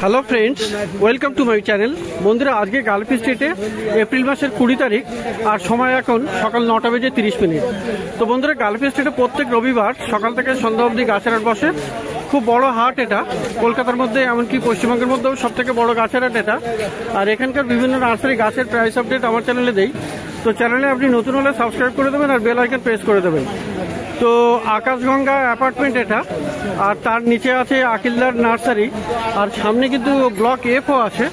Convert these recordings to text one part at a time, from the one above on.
Hello friends, welcome to my channel. বন্ধুরা, আজকে Gulf স্ট্রিটে এপ্রিল মাসের 20 তারিখ আর সময় এখন সকাল 9টা বেজে 30 মিনিট। তো বন্ধুরা, গালফ স্ট্রিটে প্রত্যেক রবিবার সকাল থেকে সন্ধ্যা অবধি গাছের হাট বসে। খুব বড় হাট এটা, কলকাতার মধ্যে এমনকি পশ্চিমবঙ্গের মধ্যেও সব থেকে বড় গাছের হাট এটা। আর এখানকার বিভিন্ন নার্সারি গাছের প্রাইস আপডেট আমার চ্যানেলে দেই। তো চ্যানেলে আপনি নতুন হলে সাবস্ক্রাইব করে দেবেন আর বেল আইকন প্রেস করে দেবেন। তো আকাশগঙ্গা অ্যাপার্টমেন্ট এটা, আর তার নিচে আছে আকিলদার নার্সারি, আর সামনে কিন্তু ব্লক এফও আছে।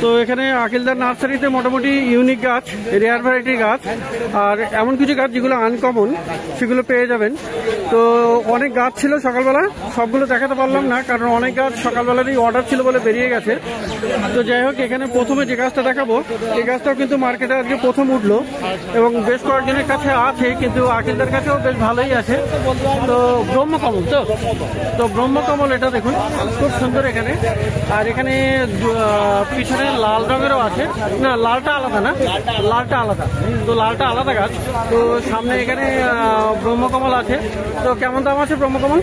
তো এখানে আকিলদার নার্সারিতে মোটামুটি ইউনিক গাছ, রেয়ার ভ্যারাইটি গাছ আর এমন কিছু গাছ যেগুলো আনকমন সেগুলো পেয়ে যাবেন। তো অনেক গাছ ছিল সকালবেলা, সবগুলো দেখাতে পারলাম না কারণ অনেক গাছ সকালবেলারই অর্ডার ছিল বলে বেরিয়ে গেছে। তো যাই হোক, এখানে প্রথমে যে গাছটা দেখাবো এই গাছটাও কিন্তু মার্কেটে আজকে প্রথম উঠলো এবং বেশ কয়েকজনের কাছে আছে, কিন্তু আকিলদার কাছেও বেশ ভালোই আছে। তো ব্রহ্মকমল, তো ব্রহ্মকমল এটা দেখুন খুব সুন্দর এখানে। আর এখানে পিছনে লাল রঙেরও আছে, না লালটা আলাদা, না লালটা আলাদা, তো লালটা আলাদা গাছ। তো সামনে এখানে ব্রহ্মকমল আছে। তো কেমন দাম আছে ব্রহ্মকমল?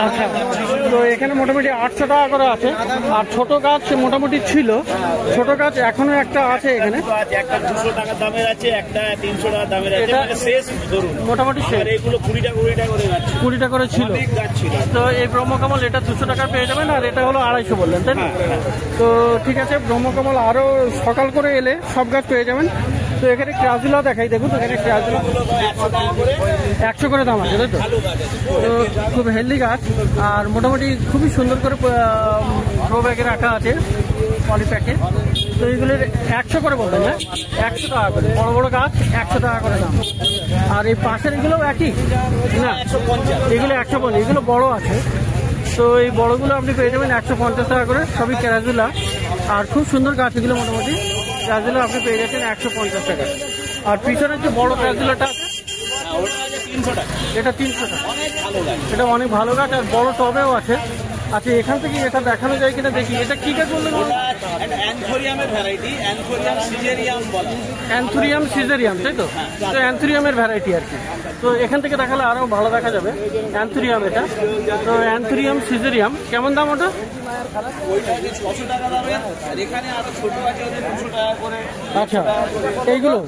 আচ্ছা, তো এখানে মোটামুটি 800 টাকা করে আছে। আর ছোট গাছ মোটামুটি ছিল, ছোট গাছ এখনো একটা আছে এখানে, একটা 200 টাকা দামের আছে, একটা 300 টাকা দামের আছে, মানে শেষ ধরুন মোটামুটি শেষ। এইগুলো 20 টাকা করে যাচ্ছে, 20 টাকা করে ছিল। তো এই ব্রহ্মকমল এটা 200 টাকা পেয়ে যাবেন, আর এটা হলো 250 বললেন, তাই না? তো ঠিক আছে, ব্রহ্মকমল আরো সকাল করে এলে সব গাছ পেয়ে যাবেন। তো এখানে ক্রাজুলা দেখাই, দেখুন এখানে ক্রাজুলা 100 করে দাম আছে, তাই তো? তো খুব হেলদি গাছ আর মোটামুটি খুবই সুন্দর করে প্রো ব্যাগে রাখা আছে, পলিপ্যাকে। তো এইগুলোর 100 করে বলবেন, না 100 টাকা করে, বড় বড় গাছ 100 টাকা করে দাম। আর এই পাশের এগুলো একই, না এগুলো 150, এগুলো বড় আছে। তো এই বড়গুলো আপনি পেয়ে যাবেন 150 টাকা করে, সবই ক্যারাজুলা। আর খুব সুন্দর গাছ এগুলো, মোটামুটি ক্যারাজুলা আপনি পেয়ে যাচ্ছেন 150 টাকা। আর পিছনের যে বড় ক্যারাজুলাটা আছে এটা 300 টাকা। এটা অনেক ভালো গাছ আর বড় টবেও আছে। আচ্ছা, এখান থেকে এটা দেখানো যায় কিনা দেখি। এটা কি গাছ বললেন? অ্যানথোরিয়ামের ভ্যারাইটি, অ্যানথোরিয়াম সিজেরিয়াম বলা। অ্যানথোরিয়াম সিজেরিয়াম, তাই তো? তো অ্যানথোরিয়ামের ভ্যারাইটি আর কি। তো এখান থেকে দেখালে আরো ভালো দেখা যাবে। অ্যানথোরিয়াম এটা, তো অ্যানথোরিয়াম সিজেরিয়াম কেমন দাম ওটা? ওইটা 600 টাকা দামের, আর এখানে আরো ছোট আছে 200 টাকা করে। আচ্ছা, এইগুলো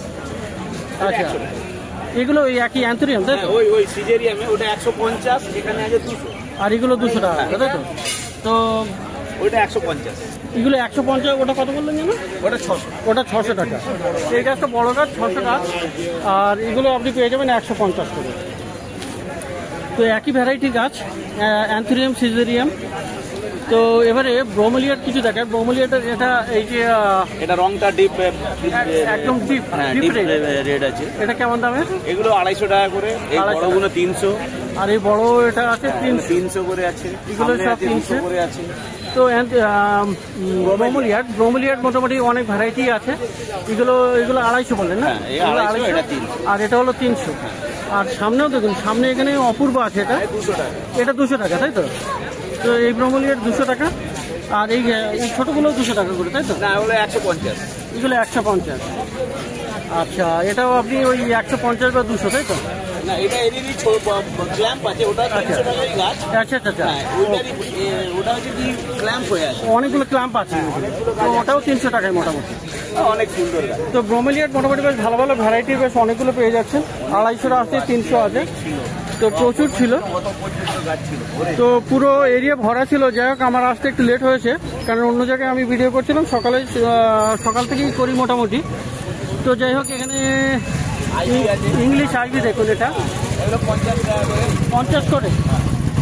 আচ্ছা, এগুলো ওই একই অ্যানথোরিয়াম, তাই তো? ওই সিজেরিয়ামে ওটা 150, এখানে আছে 200, আর এগুলো 200 টাকা, তাই তো? তো ওইটা 150, এগুলো 150। ওটা কত বললেন যেন? ওটা 600, ওটা 600 টাকা। এই গাছটা বড় গাছ, 600 টাকা। আর এগুলো আপনি পেয়ে যাবেন 150 করে। তো একই ভ্যারাইটি গাছ, অ্যানথোরিয়াম সিজেরিয়াম। তো এবারে ব্রোমেলিয়ার কিছু দেখায়। ব্রোমেলিয়াটা এটা এই যে এটা রংটা ডিপ, একদম ডিপ রেড আছে। এটা কেমন দামের? এগুলো 250 টাকা করে, এই বড়গুলো 300, আর এই বড় এটা আছে 300 করে আছে, এগুলো সব 300 করে আছে। তো ব্রোমেলিয়ার মোটামুটি অনেক ভ্যারাইটি আছে। এগুলো 250 বললেন, না? 250, আর এটা হলো 300। আর সামনেও দেখুন, সামনে এখানে অপূর্ব আছে, এটা 200 টাকা। এটা 200 টাকা, তাই তো? তো এই ব্রোমেলিয়ার 200 টাকা। আর এই ছোটগুলো 200 টাকা করে, তাই তো? না, ওগুলো 150, এগুলো 150। আচ্ছা, এটাও আপনি ওই 150 বা 200, তাই তো? না, এটা এরই ক্ল্যাম্প আছে, ওটা 300 টাকারই গাছ। আচ্ছা আচ্ছা আচ্ছা, ওটা হচ্ছে কি ক্ল্যাম্প হয়ে আছে, অনেকগুলো ক্ল্যাম্প আছে। তো ওটাও 300 টাকায় মোটামুটি। অনেক সুন্দর গাছ। তো ব্রোমেলিয়ার মোটামুটি বেশ ভালো ভালো ভ্যারাইটির বেশ অনেকগুলো পেয়ে যাচ্ছেন। 250 আছে, 300 আছে, তো প্রচুর ছিল। তো পুরো এরিয়া ভরা ছিল। যাই হোক, আমার আসতে একটু লেট হয়েছে কারণ অন্য জায়গায় আমি ভিডিও করছিলাম, সকাল থেকেই করি মোটামুটি। তো যাই হোক, এখানে ইংলিশ আইভি দেখুন, এটা 50 করে।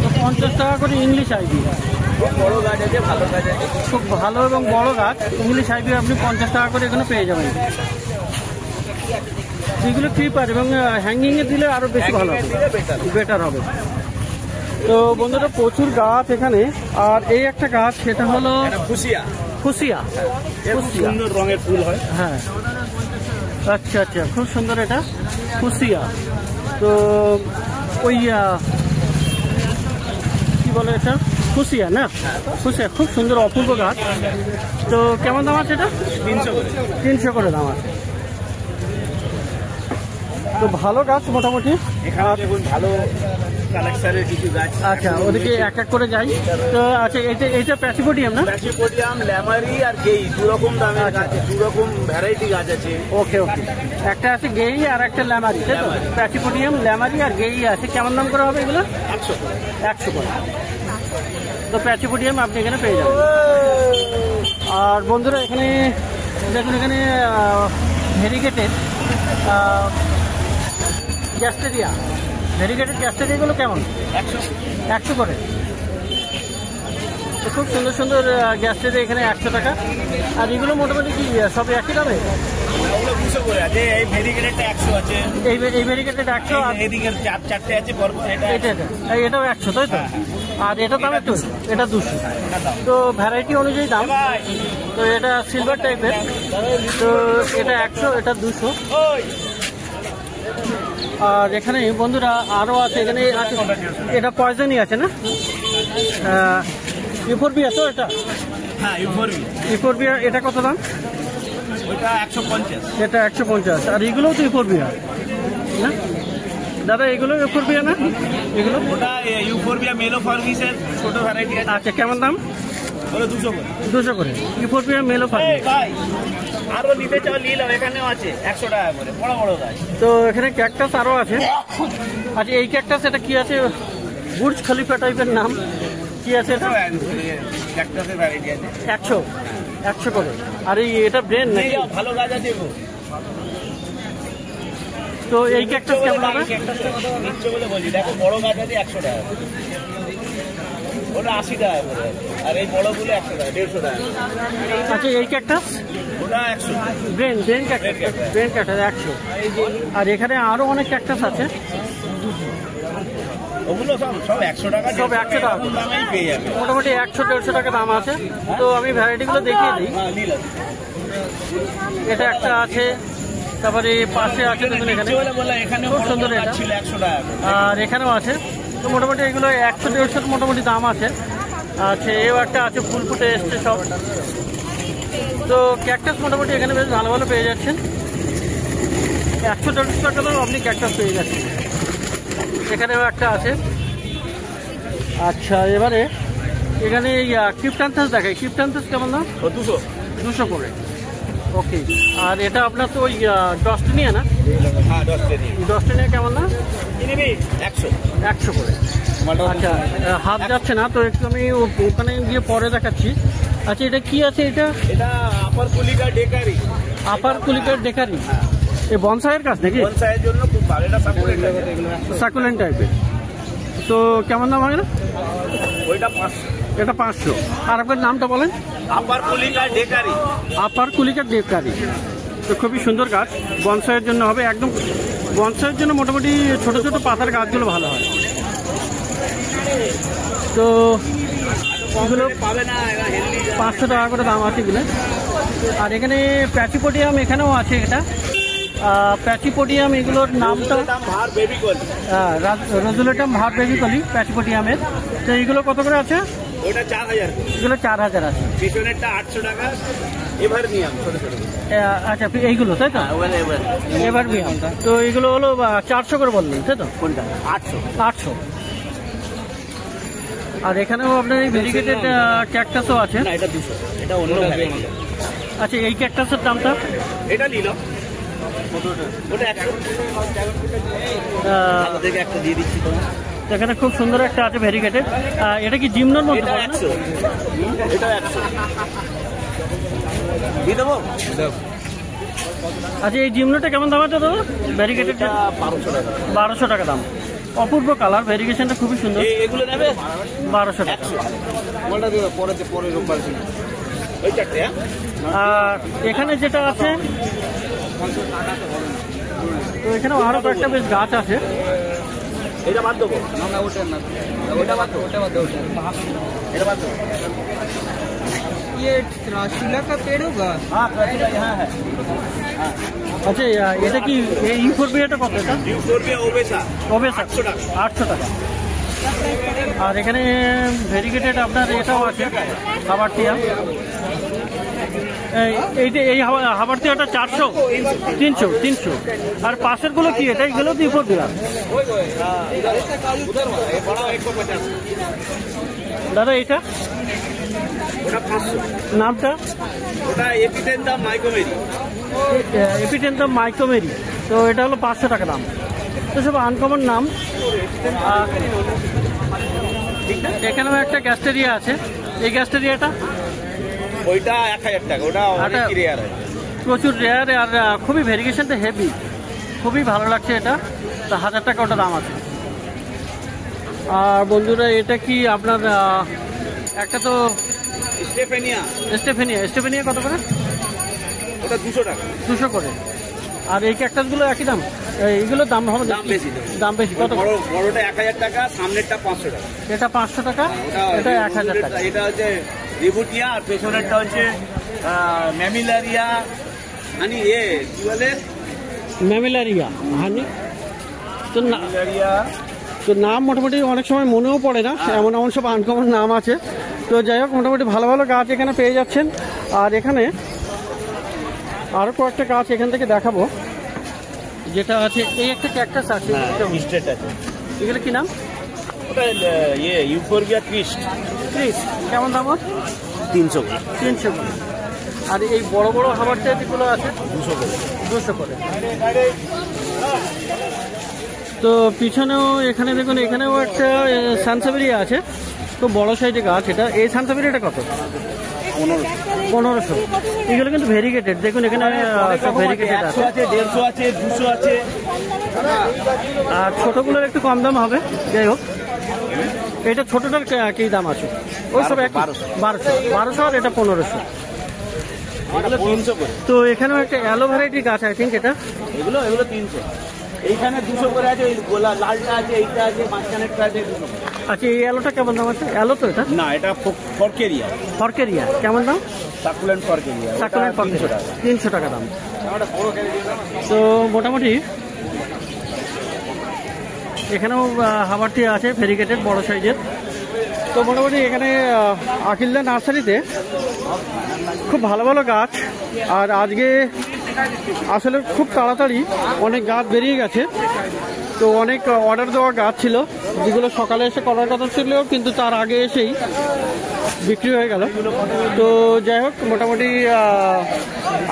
তো 50 টাকা করে ইংলিশ আইভি। বড় গাছ আছে, ভালো গাছ আছে, খুব ভালো এবং বড় গাছ। ইংলিশ আইভি আপনি 50 টাকা করে এখানে পেয়ে যাবেন। এগুলো ক্রিপার এবং হ্যাঙ্গিংয়ে দিলে আরো বেশি ভালো হবে, বেটার হবে। তো বন্ধুরা, প্রচুর গাছ এখানে। আর এই একটা গাছ, সেটা হলো ফুসিয়া। ফুসিয়া, সুন্দর রঙের ফুল হয়। হ্যাঁ, আচ্ছা আচ্ছা, খুব সুন্দর এটা ফুসিয়া। তো ওই কি বলে এটা, ফুসিয়া, না? ফুসিয়া খুব সুন্দর অপূর্ব গাছ। তো কেমন দাম আছে এটা? 300 করে। 300 করে দাম আছে। তো ভালো গাছ মোটামুটি। এখানে দেখুন ভালো কালেকশনের কিছু গাছ। আচ্ছা, ওদিকে এক এক করে যাই। তো আচ্ছা, এইটা প্যাসিপোডিয়াম না? প্যাসিপোডিয়াম, ল্যামারি আর গেই, দু রকম দামের গাছ, দু রকম ভ্যারাইটি গাছ আছে। ওকে ওকে, একটা আছে গেই আর একটা ল্যামারি, তাই তো? প্যাসিপোডিয়াম, ল্যামারি আর গেই আছে। কেমন দাম করে হবে এগুলো? 100 করে। তো প্যাসিপোডিয়াম আপনি এখানে পেয়ে যাবেন। আর বন্ধুরা এখানে দেখুন, এখানে ভেরিগেটেড গ্যাস্টেরিয়া, ভেরিগেটেড গ্যাস্টেরিয়াগুলো কেমন? 100 করে। তো খুব সুন্দর সুন্দর গ্যাস্টেরিয়া এখানে 100 টাকা। আর এগুলো মোটামুটি কি সব একই দামে? ওগুলো 200 করে আছে। এই ভেরিগেটেডটা 100 আছে। এই ভেরিগেটেড 100, আর এদিকে চারটে আছে পরপর। এটাও 100, তাই তো? আর এটা দাম একটু, এটা 200। তো ভ্যারাইটি অনুযায়ী দাম। তো এটা সিলভার টাইপের, তো এটা 100, এটা 200। আর এখানে বন্ধুরা আরও আছে, এখানে আছে, এটা পয়জনই আছে না? ইউফোরবিয়া তো এটা? হ্যাঁ, ইউফোরবিয়া। এটা কত দাম? ওইটা 150। এটা 150। আর এগুলোও তো ইউফোরবিয়া না দাদা? এগুলো ইউফোরবিয়া না? এগুলো ওটা ইউফোরবিয়া মেলো ফার্ভিসের ছোট ভ্যারাইটি আছে। আচ্ছা, কেমন দাম? ওটা 200 করে। 200 করে ইউফোরবিয়া মেলো ফার্ভিস। ভাই আরো নিতে চাও নিয়ে নাও, এখানেও আছে 100 টাকা করে, বড় বড় গাছ। তো এখানে ক্যাকটাস আরও আছে। আচ্ছা, এই ক্যাকটাস এটা কি আছে? বুর্জ খলিফা টাইপের নাম কি আছে এটা? ক্যাকটাসের ভ্যারাইটি আছে 100 করে। আর এটা ব্রেন নাকি? ভালো গাছ আছে গো। তো এই ক্যাকটাস কেমন হবে? ক্যাকটাসটা কত নিচ্ছে বলে বলি, দেখো বড় গাছ আছে 100 টাকা, ওটা 80 টাকা করে। আর এই বড়গুলো 100 টাকা, 150 টাকা। আচ্ছা, এই ক্যাকটাস? ওটা 100। Brain cactus 100। আর এখানে আরো অনেক ক্যাকটাস আছে, ওগুলো সব 100 টাকা, সব 100 টাকা দামেই পেয়ে যাবে। মোটামুটি 100-150 টাকা দাম আছে। তো আমি ভ্যারাইটিগুলো দেখিয়ে দিই। এটা একটা আছে, তারপরে পাশে আছে দেখুন, এখানে খুব সুন্দর, এটা 100 টাকা। আর এখানেও আছে। তো মোটামুটি এগুলো 100-150 মোটামুটি দাম আছে। আচ্ছা, এও একটা আছে, ফুল ফুটে এসছে সব। তো ক্যাকটাস মোটামুটি এখানে বেশ ভালো ভালো পেয়ে যাচ্ছেন। 100-150 টাকা দাম আপনি ক্যাকটাস পেয়ে যাচ্ছেন। এখানেও একটা আছে। আচ্ছা, এবারে এখানে ক্রিপ্টান্থাস দেখায়। ক্রিপ্টান্থাস কেমন দাম? 200 করে। ওকে। আর এটা আপনার তো ওই ডস্টেনিয়া না? হ্যাঁ, ডস্টেনিয়া কেমন না? 100 করে। আচ্ছা, হাত যাচ্ছে না তো, একটু আমি ওখানে গিয়ে পরে দেখাচ্ছি। আচ্ছা, এটা কি আছে? এটা আপার কুলিকা ডেকারি। আপার কুলিকার ডেকারি, এই বনসাইয়ের কাজ নাকি? বনসাইয়ের জন্য খুব ভালো, এটা সাকুলেন্ট টাইপের। তো কেমন দাম হয় না? ওইটা 500। এটা 500। আর আপনার নামটা বলেন? আপার কুলিকা ডেকারি। আপার কুলিকার ডেকারি। তো খুবই সুন্দর গাছ, বনসাইয়ের জন্য হবে একদম। বনসাইয়ের জন্য মোটামুটি ছোট ছোট পাতার গাছগুলো ভালো হয়। তো এগুলো পাবে না, 500 টাকা করে দাম আছে এগুলো। আর এখানে প্যাচিপোডিয়াম এখানেও আছে। এটা প্যাচিপোডিয়াম, এগুলোর নামটা রোজুলেটাম ভার বেবিকলি প্যাচিপোডিয়ামের। তো এইগুলো কত করে আছে? ওটা 4000। এগুলো 4000 আছে। পিছনেরটা 800 টাকা। এভার নিয়াম ছোট ছোট। আচ্ছা, এইগুলো তাই তো? এবার নিয়াম। তো এগুলো হলো 400 করে বললেন, তাই তো? কোনটা? 800। আর এখানেও আপনার এই ভেরিগেটেড ক্যাকটাসও আছে। না, এটা 200। এটা অন্য ভ্যারাইটি। আচ্ছা, এই ক্যাকটাসের দামটা? এটা নিল ওটা 100। দেখে একটা দিয়ে দিচ্ছি। এখানে খুব সুন্দর একটা আছে ভেরিগেটেড। এটা কি জিমনোর মধ্যে? এটা 100। এটা 100 দিয়ে দেবো। আচ্ছা, এই জিমনোটা কেমন দাম আছে দাদা? ভেরিগেটেড 1200 টাকা দাম। অপূর্ব কালার, ভেরিগেশনটা খুবই সুন্দর। এগুলো নেবে 1200 টাকা। পরে রোববার ওই চারটে। আর এখানে যেটা আছে, তো এখানেও আরো কয়েকটা বেশ গাছ আছে। এটা বাদ দেবো। ওটা বাদ দেবো। এটা বাদ দেবো। ये त्राशिला का पेड़ होगा? हाँ, यहाँ है। আচ্ছা, এটা কি ইউফোরবিয়াটা কত? এটা ইউফোরবিয়া ওবেসা 800 টাকা। আর এখানে ভেরিগেটেড আপনার এটাও আছে, খাবার টিয়া। এই হাবার টিয়াটা 400, 300। আর পাশের গুলো কি এটা? এগুলো রিপোর্ট দেওয়া দাদা। এটা নামটা? ওটা এপিটেন্থাম মাইকোমেরি। এপিটেন্থাম মাইকোমেরি। তো এটা হলো 500 টাকা দাম। তো সব আনকমন নাম। এখানেও একটা গ্যাস্টেরিয়া আছে। এই গ্যাস্টেরিয়াটা ওইটা 1000 টাকা। ওটা অনেক রেয়ার, প্রচুর রেয়ার, আর খুবই ভেরিগেশনটা হেভি, খুবই ভালো লাগছে এটা। তো 1000 টাকা ওটা দাম আছে। আর বন্ধুরা এটা কি আপনার একটা তো স্টেফেনিয়া কত করে? ওটা 200 টাকা। 200 করে। আর এই ক্যাকটাসগুলো একই দাম? এইগুলোর দাম হবে দাম বেশি। কত? বড়টা 1000 টাকা, সামনেরটা 500 টাকা। এটা 500 টাকা, এটা 1000 টাকা। এটা হচ্ছে রিবুটিয়া, আর পেছনেরটা হচ্ছে ম্যামিলারিয়া হানি। কি বলে? ম্যামিলারিয়া হানি। তো নাম মোটামুটি অনেক সময় মনেও পড়ে না, এমন সব আনকমন নাম আছে। তো যাই হোক, মোটামুটি ভালো ভালো গাছ এখানে পেয়ে যাচ্ছেন। আর এখানে আরও কয়েকটা গাছ এখান থেকে দেখাবো, যেটা আছে এই একটা ক্যাকটাস আছে। এগুলো কি নাম? ওটা ইউফোরবিয়া ক্রিস্ট। কেমন দাম? 300 করে। আর এই বড় বড় হাবার যেগুলো আছে 200 করে। তো পিছনেও এখানে দেখুন, এখানেও একটা সানসাবেরিয়া আছে, খুব বড় সাইজের গাছ এটা। এই সানসাবেরিয়াটা কত? 1500। এগুলো কিন্তু ভেরিগেটেড, দেখুন এখানে ভেরিগেটেড আছে। 150 আছে, 200 আছে। আর ছোটগুলোর একটু কম দাম হবে। যাই হোক, এটা ছোটটার কি দাম আছে? ওই সব 1200 আর এটা 1500। তো এখানেও একটা অ্যালো ভ্যারাইটি গাছ, আই থিঙ্ক এটা। এগুলো 300। এইখানে 200 করে আছে। এই গোলা লালটা আছে, এইটা আছে, মাঝখানেরটা আছে 200। আচ্ছা, এই অ্যালোটা কেমন দাম আছে? অ্যালো তো এটা? না, এটা ফরকেরিয়া। কেমন দাম? সাকুলেন্ট ফরকেরিয়া। 300 টাকা দাম। তো মোটামুটি এখানেও হাবারটি আছে ভেরিগেটেড, বড় সাইজের। তো মোটামুটি এখানে আকিলদা নার্সারিতে খুব ভালো ভালো গাছ। আর আজকে আসলে খুব তাড়াতাড়ি অনেক গাছ বেরিয়ে গেছে। তো অনেক অর্ডার দেওয়া গাছ ছিল, যেগুলো সকালে এসে করার কথা ছিল, কিন্তু তার আগে এসেই বিক্রি হয়ে গেল। তো যাই হোক, মোটামুটি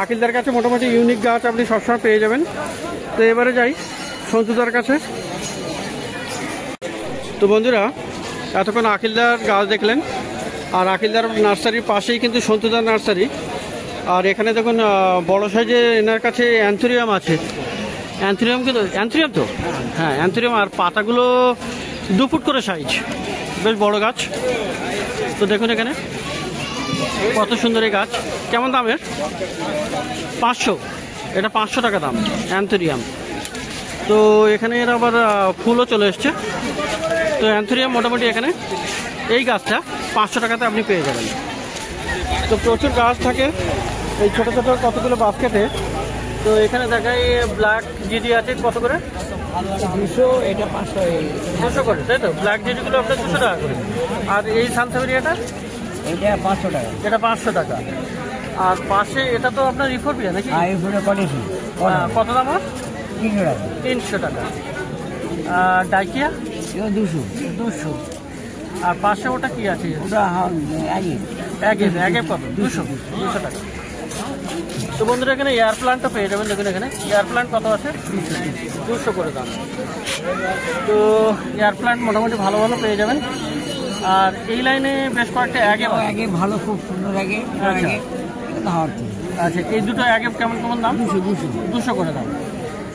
আকিলদার কাছে মোটামুটি ইউনিক গাছ আপনি সবসময় পেয়ে যাবেন। তো এবারে যাই সন্তুদার কাছে। তো বন্ধুরা, এতক্ষণ আকিলদার গাছ দেখলেন, আর আকিলদার নার্সারির পাশেই কিন্তু সন্তুদার নার্সারি। আর এখানে দেখুন বড় সাইজে এনার কাছে অ্যান্থুরিয়াম আছে। অ্যান্থুরিয়াম তো হ্যাঁ, অ্যান্থুরিয়াম। আর পাতাগুলো 2 ফুট করে সাইজ, বেশ বড় গাছ। তো দেখুন এখানে কত সুন্দর এই গাছ। কেমন দামের? 500। এটা 500 টাকা দাম অ্যান্থুরিয়াম। তো এখানে এর আবার ফুলও চলে এসছে। তো অ্যান্থুরিয়াম মোটামুটি এখানে এই গাছটা 500 টাকাতে আপনি পেয়ে যাবেন। তো প্রচুর গাছ থাকে এই ছোটো ছোটো কতগুলো বাস্কেটে। তো এখানে দেখাই ব্ল্যাক জিডি আছে কত করে? 200। এটা 500 করে, তাই তো? ব্ল্যাক জিডিগুলো আপনার 200 টাকা করে। আর এই সানসাবেরিয়াটা? এটা 500 টাকা। এটা 500 টাকা। আর পাশে এটা তো আপনার ইউফোরবিয়া নাকি? কত দাম? 300 টাকা। আর ডাইকিয়া? 200। আর পাশে ওটা কি আছে? অ্যাগেভ কত? 200 টাকা। তো বন্ধুরা, এখানে এয়ার প্লান্টটা পেয়ে যাবেন। দেখুন এখানে এয়ার প্লান্ট কত আছে? 200 করে দাম। তো এয়ার প্লান্ট মোটামুটি ভালো ভালো পেয়ে যাবেন। আর এই লাইনে বেশ কয়েকটা অ্যাগেভ ভালো, খুব সুন্দর আগে। আচ্ছা, এই দুটো অ্যাগেভ কেমন দাম? 200 করে দাম।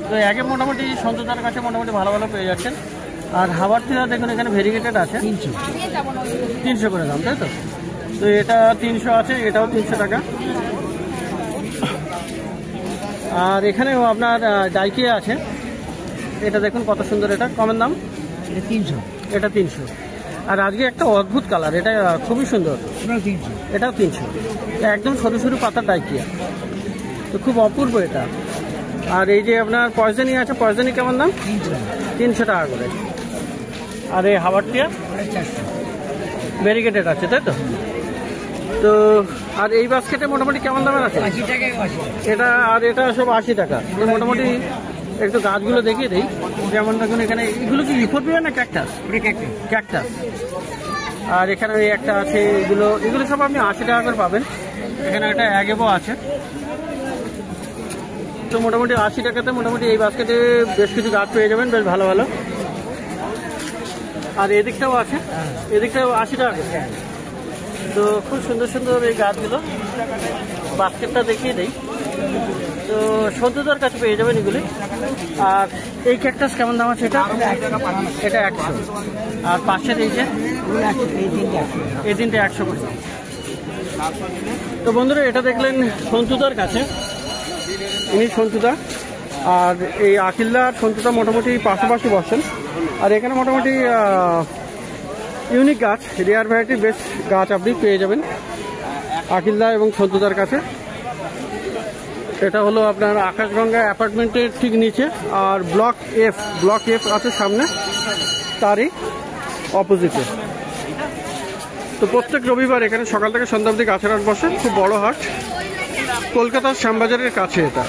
তো অ্যাগেভ মোটামুটি সন্তুদার কাছে মোটামুটি ভালো ভালো পেয়ে যাচ্ছেন। আর হাবার টিয়া দেখুন এখানে ভেরিগেটেড আছে 300 করে দাম, তাই তো? তো এটা 300 আছে, এটাও 300 টাকা। আর এখানেও আপনার ডাইকিয়া আছে, এটা দেখুন কত সুন্দর। এটা কমের দাম? এটা 300। আর আজকে একটা অদ্ভুত কালার, এটা খুবই সুন্দর। এটাও 300। একদম সরু সরু পাতার ডাইকিয়া, তো খুব অপূর্ব এটা। আর এই যে আপনার পয়জনি আছে, পয়জনি কেমন দাম? 300 টাকা করে। আর এই হাওয়ারটিয়া ভেরিগেটেড আছে, তাই তো? তো আর এই বাস্কেটে মোটামুটি কেমন দামের আছে? 80 টাকা 80। এটা আর এটা সব 80 টাকা। তো মোটামুটি একটু গাছগুলো দেখিয়ে দিই। যেমন দেখুন এখানে এগুলো কি ইউফোরবিয়া না ক্যাকটাস? ক্যাকটাস। আর এখানে ওই একটা আছে, এগুলো সব আপনি 80 টাকা করে পাবেন। এখানে একটা অ্যাগেবো আছে। তো মোটামুটি 80 টাকাতে মোটামুটি এই বাস্কেটে বেশ কিছু গাছ পেয়ে যাবেন, বেশ ভালো ভালো। আর এদিকটাও আছে, এদিকটাও 80 টাকা। তো খুব সুন্দর সুন্দর এই গাছগুলো। বাস্কেটটা দেখিয়ে দেই। তো সন্তুদার কাছে পেয়ে যাবেন এগুলি। আর এই ক্যাকটাস কেমন দাম আছে? এটা 100। আর পাশের এই যে এই তিনটে 100 করে। তো বন্ধুরা এটা দেখলেন সন্তুদার কাছে, ইনি সন্তুদা। আর এই আকিল্লা আর সন্তুদা মোটামুটি পাশাপাশি বসেন। আর এখানে মোটামুটি ইউনিক গাছ, রেয়ার ভ্যারাইটির বেশ গাছ আপনি পেয়ে যাবেন আকিল্লা এবং সন্তুদার কাছে। এটা হলো আপনার আকাশগঙ্গা অ্যাপার্টমেন্টের ঠিক নিচে। আর ব্লক এফ আছে সামনে, তারই অপোজিটে। তো প্রত্যেক রবিবার এখানে সকাল থেকে সন্ধ্যা অবধি গাছের হাট বসে, খুব বড় হাট, কলকাতার শ্যামবাজারের কাছে এটা।